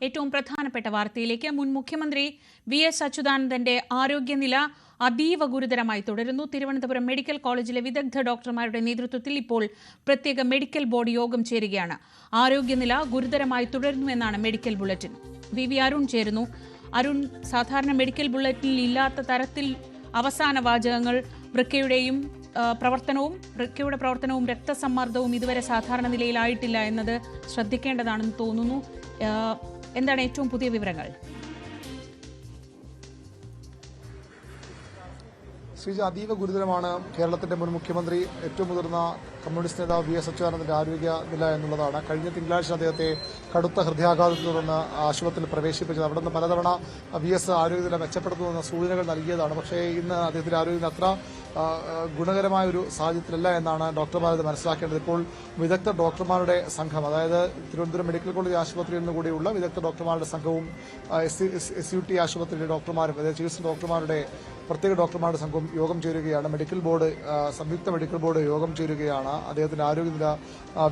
ഏറ്റവും പ്രധാനപ്പെട്ട വാർത്തയിലേക്ക്. മുൻ മുഖ്യമന്ത്രി വി.എസ്. അച്യുതാനന്ദന്റെ ആരോഗ്യനില അതീവ ഗുരുതരമായി തുടരുന്നു. തിരുവനന്തപുരം മെഡിക്കൽ കോളേജിലെ വിദഗ്ധ ഡോക്ടർമാരുടെ നേതൃത്വത്തിൽ ഇപ്പോൾ പ്രത്യേക മെഡിക്കൽ ബോർഡ് യോഗം ചേരുകയാണ്. ആരോഗ്യനില ഗുരുതരമായി തുടരുന്നുവെന്നാണ് മെഡിക്കൽ ബുള്ളറ്റിൻ. വി അരുൺ ചേരുന്നു. അരുൺ, സാധാരണ മെഡിക്കൽ ബുള്ളറ്റിനിൽ ഇല്ലാത്ത തരത്തിൽ അവസാന വാചകങ്ങൾ വൃക്കയുടെ പ്രവർത്തനവും രക്തസമ്മർദ്ദവും ഇതുവരെ സാധാരണ നിലയിലായിട്ടില്ല എന്നത് ശ്രദ്ധിക്കേണ്ടതാണെന്ന് തോന്നുന്നു. എന്താണ് ഏറ്റവും പുതിയ വിവരങ്ങൾ? ശ്രീജ, അതീവ ഗുരുതരമാണ് കേരളത്തിന്റെ മുൻ മുഖ്യമന്ത്രി, ഏറ്റവും മുതിർന്ന കമ്മ്യൂണിസ്റ്റ് നേതാവ് വി.എസ്. അച്യുതാനന്ദന്റെ ആരോഗ്യ നില എന്നുള്ളതാണ്. കഴിഞ്ഞ തിങ്കളാഴ്ച അദ്ദേഹത്തെ കടുത്ത ഹൃദയാഘാതത്തെ തുടർന്ന് ആശുപത്രിയിൽ പ്രവേശിപ്പിച്ചത്. അവിടെ നിന്ന് പലതവണ വി.എസ്. ആരോഗ്യനില മെച്ചപ്പെടുത്തുമെന്ന സൂചനകൾ നൽകിയതാണ്. പക്ഷേ ഇന്ന് അദ്ദേഹത്തിന്റെ ആരോഗ്യനില അത്ര ഗുണകരമായ ഒരു സാഹചര്യത്തിലല്ല എന്നാണ് ഡോക്ടർമാർ ഇത് മനസ്സിലാക്കേണ്ടത്. ഇപ്പോൾ വിദഗ്ധ ഡോക്ടർമാരുടെ സംഘം, അതായത് തിരുവനന്തപുരം മെഡിക്കൽ കോളേജ് ആശുപത്രിയിൽ നിന്ന് കൂടിയുള്ള വിദഗ്ധ ഡോക്ടർമാരുടെ സംഘവും SUT ആശുപത്രിയിലെ ഡോക്ടർമാരും, അതായത് ചികിത്സ ഡോക്ടർമാരുടെ പ്രത്യേക ഡോക്ടർമാരുടെ സംഘവും യോഗം ചേരുകയാണ്. മെഡിക്കൽ ബോർഡ്, സംയുക്ത മെഡിക്കൽ ബോർഡ് യോഗം ചേരുകയാണ്. അദ്ദേഹത്തിന്റെ ആരോഗ്യനില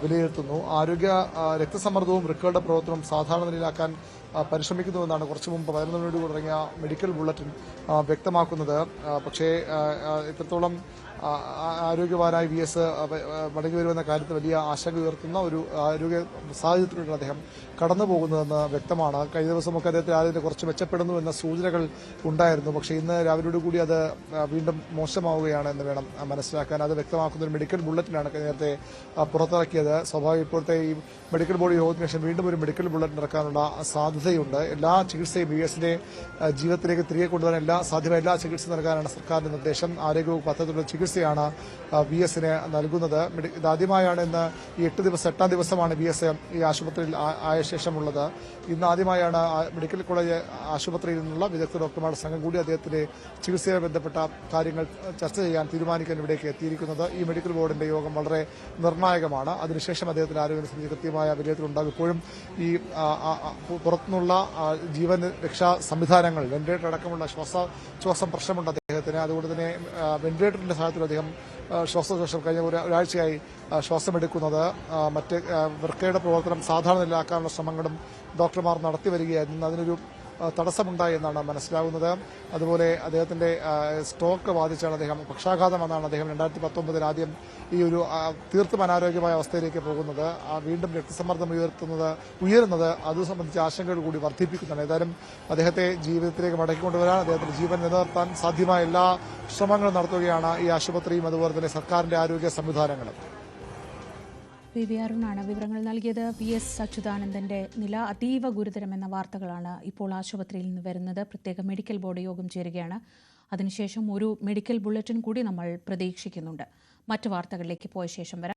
വിലയിരുത്തുന്നു. രക്തസമ്മർദ്ദവും വൃക്കകളുടെ പ്രവർത്തനവും സാധാരണ നിലയിലാക്കാൻ പരിശ്രമിക്കുന്നുവെന്നാണ് കുറച്ചു മുമ്പ് 11 മണിയോട് തുടങ്ങിയ മെഡിക്കൽ ബുള്ളറ്റിൻ വ്യക്തമാക്കുന്നത്. പക്ഷേ ഇത്രത്തോളം ആരോഗ്യവാനായി വി.എസ്. മടങ്ങി വരുമെന്ന കാര്യത്തിൽ വലിയ ആശങ്ക ഉയർത്തുന്ന ഒരു ആരോഗ്യ സാഹചര്യത്തിലൂടെ അദ്ദേഹം കടന്നുപോകുന്നതെന്ന് വ്യക്തമാണ്. കഴിഞ്ഞ ദിവസമൊക്കെ അദ്ദേഹത്തിന്റെ ആരോഗ്യം കുറച്ച് മെച്ചപ്പെടുന്നു എന്ന സൂചനകൾ ഉണ്ടായിരുന്നു. പക്ഷേ ഇന്ന് രാവിലെയോടുകൂടി അത് വീണ്ടും മോശമാവുകയാണ് എന്ന് വേണം മനസ്സിലാക്കാൻ. അത് വ്യക്തമാക്കുന്ന ഒരു മെഡിക്കൽ ബുള്ളറ്റിനാണ് നേരത്തെ പുറത്തിറക്കിയത്. സ്വാഭാവിക ഇപ്പോഴത്തെ ഈ മെഡിക്കൽ ബോർഡ് യോഗത്തിന് ശേഷം വീണ്ടും ഒരു മെഡിക്കൽ ബുള്ളറ്റിൻ ഇറക്കാനുള്ള സാധ്യതയുണ്ട്. എല്ലാ ചികിത്സയും വി.എസിന്റെ ജീവിതത്തിലേക്ക് തിരികെ കൊണ്ടുവരാൻ സാധ്യമായ എല്ലാ ചികിത്സ നൽകാനാണ് സർക്കാരിന്റെ നിർദ്ദേശം. ആരോഗ്യവകുപ്പ് അത്തരത്തിലുള്ള ചികിത്സയാണ് വി.എസിന് നൽകുന്നത്. ഇതാദ്യമായാണ് ഇന്ന് ഈ 8 ദിവസമാണ് വി.എസ്. ഈ ആശുപത്രിയിൽ ആയ ശേഷമുള്ളത്. ഇന്ന് ആദ്യമായാണ് മെഡിക്കൽ കോളേജ് ആശുപത്രിയിൽ നിന്നുള്ള വിദഗ്ധ ഡോക്ടർമാരുടെ സംഘം കൂടി അദ്ദേഹത്തിന്റെ ചികിത്സയുമായി ബന്ധപ്പെട്ട കാര്യങ്ങൾ ചർച്ച ചെയ്യാൻ തീരുമാനിക്കാൻ ഇവിടേക്ക് എത്തിയിരിക്കുന്നത്. ഈ മെഡിക്കൽ ബോർഡിന്റെ യോഗം വളരെ നിർണായകമാണ്. അതിനുശേഷം അദ്ദേഹത്തിന്റെ ആരോഗ്യ സംബന്ധിച്ച് കൃത്യമായ വിലയിരുത്തലുണ്ടാകും. ഇപ്പോഴും ഈ പുറത്തുനിന്നുള്ള ജീവൻ രക്ഷാ സംവിധാനങ്ങൾ, വെന്റിലേറ്റർ അടക്കമുള്ള ശ്വാസം പ്രശ്നമുണ്ട് അദ്ദേഹത്തിന്. അതുകൊണ്ട് തന്നെ വെന്റിലേറ്ററിന്റെ സഹായത്തിൽ അദ്ദേഹം ശ്വാസകോശം കഴിഞ്ഞ ഒരാഴ്ചയായി ശ്വാസമെടുക്കുന്നത്. മറ്റ് വൃക്കയുടെ പ്രവർത്തനം സാധാരണ നിലയിലാക്കാനുള്ള ശ്രമങ്ങളും ഡോക്ടർമാർ നടത്തി വരികയായിരുന്നു. അതിനൊരു തടസ്സമുണ്ടായി എന്നാണ് മനസ്സിലാകുന്നത്. അതുപോലെ അദ്ദേഹത്തിന്റെ സ്ട്രോക്ക് ബാധിച്ചാണ് അദ്ദേഹം, പക്ഷാഘാതം എന്നാണ് അദ്ദേഹം 2019 ആദ്യം ഈ ഒരു തീർത്തും അനാരോഗ്യമായ അവസ്ഥയിലേക്ക് പോകുന്നത്. വീണ്ടും രക്തസമ്മർദ്ദം ഉയരുന്നത് അത് സംബന്ധിച്ച് ആശങ്കകൾ കൂടി വർദ്ധിപ്പിക്കുന്നതാണ്. ഏതായാലും അദ്ദേഹത്തെ ജീവിതത്തിലേക്ക് മടക്കിക്കൊണ്ടുവരാൻ, അദ്ദേഹത്തിന്റെ ജീവൻ നിലനിർത്താൻ സാധ്യമായ എല്ലാ ശ്രമങ്ങളും നടത്തുകയാണ് ഈ ആശുപത്രിയും അതുപോലെ തന്നെ സർക്കാരിന്റെ ആരോഗ്യ സംവിധാനങ്ങളും. വി അരുണാണ് വിവരങ്ങൾ നൽകിയത്. വി.എസ്. അച്യുതാനന്ദന്റെ നില അതീവ ഗുരുതരമെന്ന വാർത്തകളാണ് ഇപ്പോൾ ആശുപത്രിയിൽ നിന്ന് വരുന്നത്. പ്രത്യേക മെഡിക്കൽ ബോർഡ് യോഗം ചേരുകയാണ്. അതിനുശേഷം ഒരു മെഡിക്കൽ ബുള്ളറ്റിൻ കൂടി നമ്മൾ പ്രതീക്ഷിക്കുന്നുണ്ട്. മറ്റു വാർത്തകളിലേക്ക് പോയ ശേഷം വരാം.